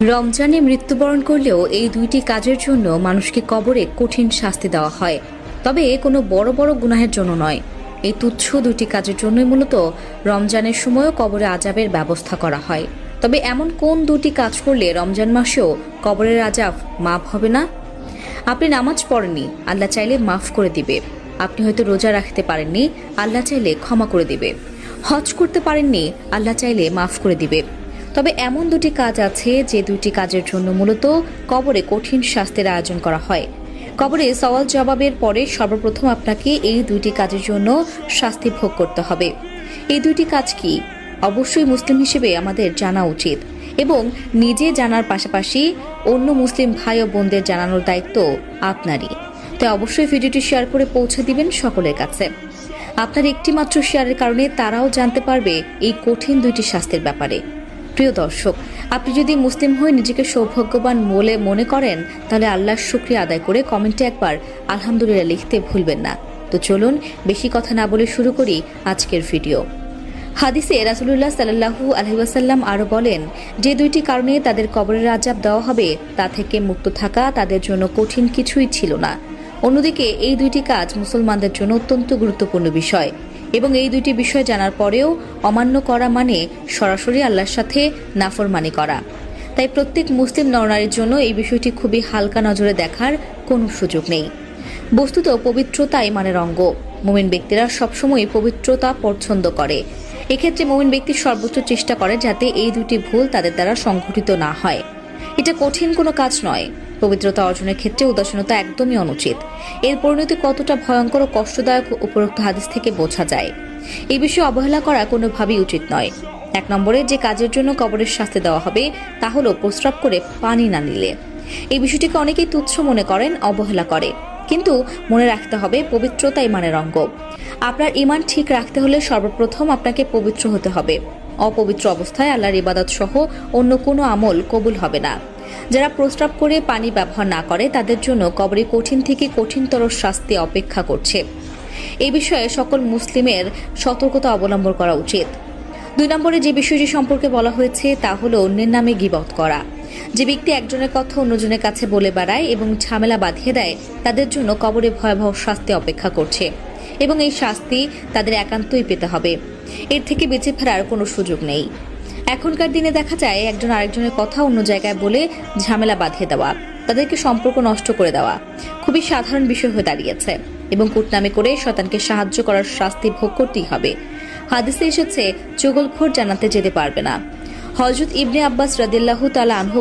রমজানে মৃত্যুবরণ করলেও এই দুইটি কাজের জন্য মানুষকে কবরে কঠিন শাস্তি দেওয়া হয়, তবে কোনো বড় বড় গুনাহের জন্য নয়। এই তুচ্ছ দুটি কাজের জন্যই মূলত রমজানের সময়ও কবরে আজাবের ব্যবস্থা করা হয়। তবে এমন কোন দুটি কাজ করলে রমজান মাসেও কবরের আজাব মাফ হবে না? আপনি নামাজ পড়েননি, আল্লাহ চাইলে মাফ করে দিবে। আপনি হয়তো রোজা রাখতে পারেননি, আল্লাহ চাইলে ক্ষমা করে দিবে। হজ করতে পারেননি, আল্লাহ চাইলে মাফ করে দিবে। তবে এমন দুটি কাজ আছে যে দুটি কাজের জন্য মূলত কবরে কঠিন শাস্তির আয়োজন করা হয়। কবরে সওয়াল জবাবের পরে সর্বপ্রথম আপনাকে এই দুইটি কাজের জন্য শাস্তি ভোগ করতে হবে। এই দুইটি কাজ কি? অবশ্যই মুসলিম হিসেবে আমাদের জানা উচিত এবং নিজে জানার পাশাপাশি অন্য মুসলিম ভাই ও বোনদের জানানোর দায়িত্ব আপনারই। তাই অবশ্যই ভিডিওটি শেয়ার করে পৌঁছে দিবেন সকলের কাছে। আপনার একটি মাত্র শেয়ারের কারণে তারাও জানতে পারবে এই কঠিন দুইটি শাস্তির ব্যাপারে। প্রিয় দর্শক, আপনি যদি মুসলিম হয়ে নিজেকে সৌভাগ্যবান বলে মনে করেন, তাহলে আল্লাহর শুকরিয়া আদায় করে কমেন্টে একবার আলহামদুলিল্লাহ লিখতে ভুলবেন না। তো চলুন বেশি কথা না বলে শুরু করি আজকের ভিডিও। হাদিসে রাসূলুল্লাহ সাল্লাল্লাহু আলাইহি ওয়াসাল্লাম আরো বলেন, যে দুইটি কারণে তাদের কবরের আযাব দেওয়া হবে তা থেকে মুক্ত থাকা তাদের জন্য কঠিন কিছুই ছিল না। অন্যদিকে এই দুইটি কাজ মুসলমানদের জন্য অত্যন্ত গুরুত্বপূর্ণ বিষয় এবং এই দুইটি বিষয় জানার পরেও অমান্য করা মানে সরাসরি আল্লাহর সাথে নাফরমানি করা। তাই প্রত্যেক মুসলিম নরনারীর জন্য এই বিষয়টি খুবই হালকা নজরে দেখার কোনো সুযোগ নেই। বস্তুত পবিত্রতা ইমানের অঙ্গ। মুমিন ব্যক্তিরা সবসময় পবিত্রতা পছন্দ করে। এক্ষেত্রে মুমিন ব্যক্তি সর্বোচ্চ চেষ্টা করে যাতে এই দুটি ভুল তাদের দ্বারা সংঘটিত না হয়। এটা কঠিন কোনো কাজ নয়। পবিত্রতা অর্জনের ক্ষেত্রে উদাসীনতা একদমই অনুচিত। এর পরিণতি কতটা ভয়ঙ্কর ও কষ্টদায়ক উপরোক্ত হাদিস থেকে বোঝা যায়। এই বিষয়ে অবহেলা করা কোনোভাবেই উচিত নয়। 1 নম্বরে যে কাজের জন্য কবরের শাস্তি দেওয়া হবে তা হলো প্রস্রাব করে পানি না নিলে। এই বিষয়টিকে অনেকেই তুচ্ছ মনে করেন, অবহেলা করে, কিন্তু মনে রাখতে হবে পবিত্রতা ইমানের অঙ্গ। আপনার ইমান ঠিক রাখতে হলে সর্বপ্রথম আপনাকে পবিত্র হতে হবে। অপবিত্র অবস্থায় আল্লাহর ইবাদত সহ অন্য কোনো আমল কবুল হবে না। যারা প্রস্রাব করে পানি ব্যবহার না করে তাদের জন্য কবরে কঠিন থেকে কঠিনতর শাস্তি অপেক্ষা করছে। এই বিষয়ে সকল মুসলিমের সতর্কতা অবলম্বন করা উচিত। 2 নম্বরে যে বিষয়টি সম্পর্কে বলা হয়েছে তা হলো অন্যের নামে গীবত করা। যে ব্যক্তি একজনের কথা অন্যজনের কাছে বলে বেড়ায় এবং ঝামেলা বাঁধিয়ে দেয়, তাদের জন্য কবরে ভয়াবহ শাস্তি অপেক্ষা করছে এবং এই শাস্তি তাদের একান্তই পেতে হবে। এর থেকে বেঁচে ফেরার কোনো সুযোগ নেই। এখনকার দিনে দেখা যায় একজন আরেকজনের কথা অন্য জায়গায় বলে ঝামেলা বাঁধিয়ে দেওয়া, তাদেরকে সম্পর্ক নষ্ট করে দেওয়া খুবই সাধারণ বিষয় হয়ে দাঁড়িয়েছে এবং কুটনামি করে শয়তানকে সাহায্য করার শাস্তি ভোগ করতেই হবে। হাদিসে এসেছে চুগলখোর জান্নাতে যেতে পারবে না। হযরত ইবনে আব্বাস রাদিয়াল্লাহু তাআলা আনহু